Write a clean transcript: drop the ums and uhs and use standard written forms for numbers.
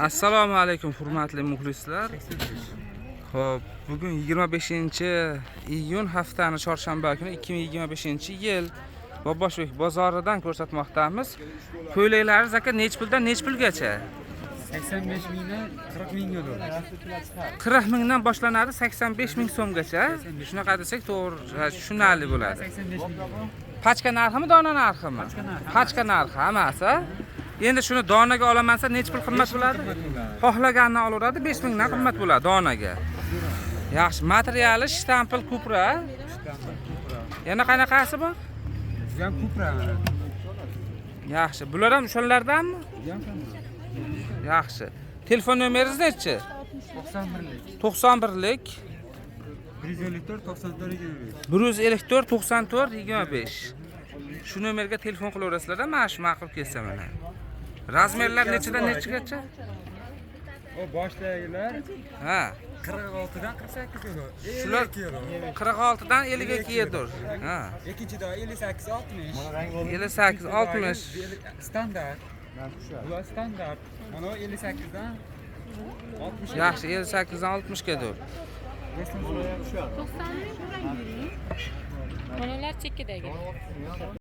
Assalomu alaykum hurmatli muxlislar. Xo'p, bugun 25-iyun haftaning chorshanba kuni 2025-yil Boboshbek bozoridan ko'rsatmoqdamiz. Ko'ylaklari aka nech puldan nech pulgacha? 85 mingdan 40 mingga bo'ladi. 40 mingdan boshlanadi 85 ming so'mgacha. Shunaqa desak to'g'ri, tushunarli bo'ladi. 85 ming. Pachka narximi, dona narximi? Pachka narxi hammasi. Endi shuni donaga olamansa nech pul qimmat bo'ladi? Xohlaganini olaveradi, 5 mingdan qimmat bo'ladi donaga. Yaxshi, materiali shtampil kupra. Yana qanaqasi bor? Ham kupra. Yaxshi, bular ham o'shalardanmi? Yaxshi. Telefon nomeringiz nechi? 91lik. 91lik 154 94 25. 154 94 25. Shu nomerga telefon qilaverasizlar, mana shu ma'qul kelsa mana. Razmerlar nechidan nechigacha? O boshdagilar Ha. 46 dan 48 euro. Shular 46 dan 52 euro. Ha. Ikkinchida 58 60. 58 60. Standart. Bular standart. Mana 58 dan 60. Yaxshi, 58 dan 60 gadir. Manalar chekkidagi.